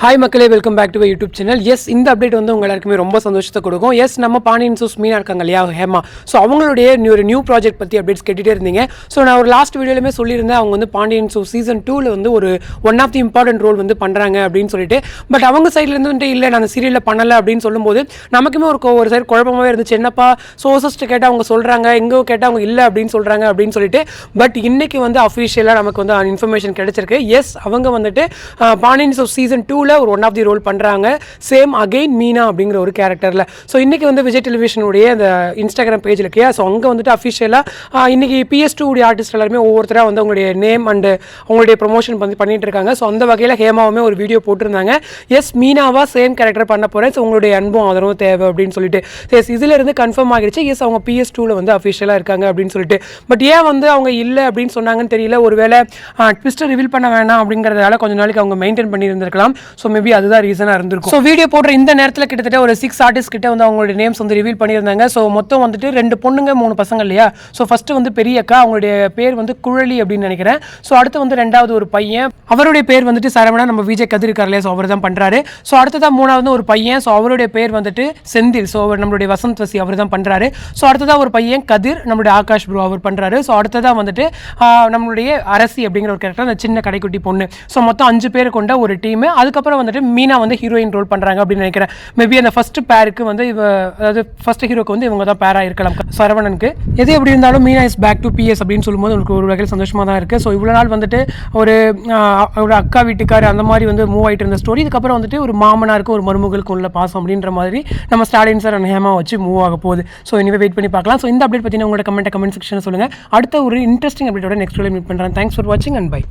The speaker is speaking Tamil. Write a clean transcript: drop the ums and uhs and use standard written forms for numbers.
ஹாய் மக்களே, welcome back to my YouTube channel. Yes, இந்த அப்டேட் வந்து உங்க எல்லாருக்குமே ரொம்ப சந்தோஷத்தை கொடுக்கும். எஸ், நம்ம பாண்டியன் சோஸ் மீனா இருக்காங்க இல்லையா, ஹேமா. ஸோ அவங்களுடைய ஒரு நியூ ப்ராஜெக்ட் பற்றி அப்டேட்ஸ் கேட்டுகிட்டே இருந்தீங்க. ஸோ நான் ஒரு லாஸ்ட் வீடியோலுமே சொல்லியிருந்தேன், அவங்க வந்து பாண்டியன் சோஸ் சீசன் 2ல் வந்து ஒரு one of the important role வந்து பண்ணுறாங்க அப்படின்னு சொல்லிட்டு. பட் அவங்க சைட்லேருந்து வந்துட்டு இல்லை, நான் சீரியலில் பண்ணலை அப்படின்னு சொல்லும்போது நமக்குமே ஒரு சைடு குழப்பமாகவே இருந்துச்சு. என்னப்பா சோர்சஸ்ட்டு கேட்டால் அவங்க சொல்கிறாங்க, எங்கோ கேட்டால் அவங்க இல்லை அப்படின்னு சொல்கிறாங்க அப்படின்னு சொல்லிட்டு. பட் இன்னைக்கு வந்து அஃபிஷியலாக நமக்கு வந்து இன்ஃபர்மேஷன் கிடைச்சிருக்கு. எஸ், அவங்க வந்துட்டு பாண்டியன் சோஸ் சீசன் 2ல் ஒரு ஒன் ஆஃப் தி ரோல் பண்ணுறாங்க. சேம் அகெயின் மீனா அப்படிங்கிற ஒரு கேரக்டரில். ஸோ இன்றைக்கி வந்து விஜய் டெலிவிஷனுடைய அந்த இன்ஸ்டாகிராம் பேஜில் இருக்கையா, ஸோ அங்கே வந்துட்டு அஃபிஷியலாக இன்றைக்கி PS2 உடைய ஆர்டிஸ்ட் எல்லாருமே ஒவ்வொருத்தராக வந்து அவங்களுடைய நேம் அண்டு அவங்களுடைய ப்ரொமோஷன் வந்து பண்ணிட்டு இருக்காங்க. ஸோ அந்த வகையில் ஹேமாவுமே ஒரு வீடியோ போட்டிருந்தாங்க. எஸ், மீனாவாக சேம் கேரக்டர் பண்ண போகிறேன், ஸோ உங்களுடைய அன்பும் ஆதரவும் தேவை அப்படின்னு சொல்லிட்டு. எஸ், இதில் இருந்து கன்ஃபார்ம் ஆகிடுச்சு. எஸ், அவங்க PS2ல் வந்து அஃபிஷியலாக இருக்காங்க அப்படின்னு சொல்லிட்டு. பட் ஏன் வந்து அவங்க இல்லை அப்படின்னு சொன்னாங்கன்னு தெரியல. ஒருவேளை ட்விஸ்ட்டை ரிவீல் பண்ண வேணாம் அப்படிங்கிறதால கொஞ்சம் நாளைக்கு அவங்க மெயின்டைன் பண்ணியிருந்திருக்கலாம். ஸோ மேபி அதுதான் ரீசனாக இருந்திருக்கும். ஸோ வீடியோ போடுற இந்த நேரத்தில் கிட்டத்தட்ட ஒரு 6 ஆர்டிஸ்ட் கிட்ட வந்து அவங்களுடைய நேம்ஸ் வந்து ரிவீல் பண்ணியிருந்தாங்க. ஸோ மொத்தம் வந்துட்டு 2 பொண்ணுங்க 3 பசங்க இல்லையா. ஸோ ஃபர்ஸ்ட் வந்து பெரிய அக்கா, அவங்களுடைய பேர் வந்து குழலி அப்படின்னு நினைக்கிறேன். ஸோ அடுத்து வந்து 2வது ஒரு பையன், அவருடைய பேர் வந்துட்டு சரவணா, நம்ம விஜய் கதிர் இருக்கார் இல்லையா, ஸோ அவர் தான் பண்ணுறாரு. ஸோ அடுத்ததான் 3வது ஒரு பையன், ஸோ அவருடைய பேர் வந்துட்டு செந்தில், ஸோ அவர் நம்மளுடைய வசந்த் வசி அவர் தான் பண்ணுறாரு. ஸோ அடுத்ததான் ஒரு பையன் கதிர், நம்மளுடைய ஆகாஷ் ப்ரோ அவர் பண்ணுறாரு. ஸோ அடுத்ததான் வந்துட்டு நம்மளுடைய அரசி அப்படிங்கிற ஒரு கேரக்டர், அந்த சின்ன கடைக்குட்டி பொண்ணு. ஸோ மொத்தம் 5 பேர் கொண்ட ஒரு டீம். அதுக்கப்புறம் வந்துட்டு மீனா வந்து ஹீரோயின் ரோல் பண்ணுறாங்க அப்படின்னு நினைக்கிறேன். மேபி அந்த ஃபர்ஸ்ட் பேருக்கு வந்து அதாவது ஃபர்ஸ்ட் ஹீரோக்கு வந்து இவங்க தான் பேராக இருக்கலாம் சரவணனுக்கு. எது எப்படி இருந்தாலும் Meena is back to PS அப்படின்னு சொல்லும்போது உங்களுக்கு ஒரு வகையில் சந்தோஷமாக தான் இருக்குது. ஸோ இவ்வளோ நாள் வந்துட்டு ஒரு அக்கா வீட்டுக்கார் அந்த மாதிரி வந்து மூவ் ஆகிட்டு இருந்த ஸ்டோரி, இதுக்கப்புறம் வந்துட்டு ஒரு மாமனாருக்கு ஒரு மருமகளுக்கு உள்ள பாசம் அப்படின்ற மாதிரி நம்ம ஸ்டாலின் சார் அண்ட் ஹேமா வச்சு மூவ் ஆக போகுது. ஸோ இனிமே வெயிட் பண்ணி பார்க்கலாம். ஸோ இந்த அப்டேட் பற்றின உங்களோட கமெண்ட் செக்ஷன் சொல்லுங்கள். அடுத்த ஒரு இன்ட்ரெஸ்டிங் அப்டேட்டோட நெக்ஸ்ட் வீடியோ மீட் பண்ணுறேன். தேங்க்ஸ் ஃபார் வாட்சிங் அண்ட் பை.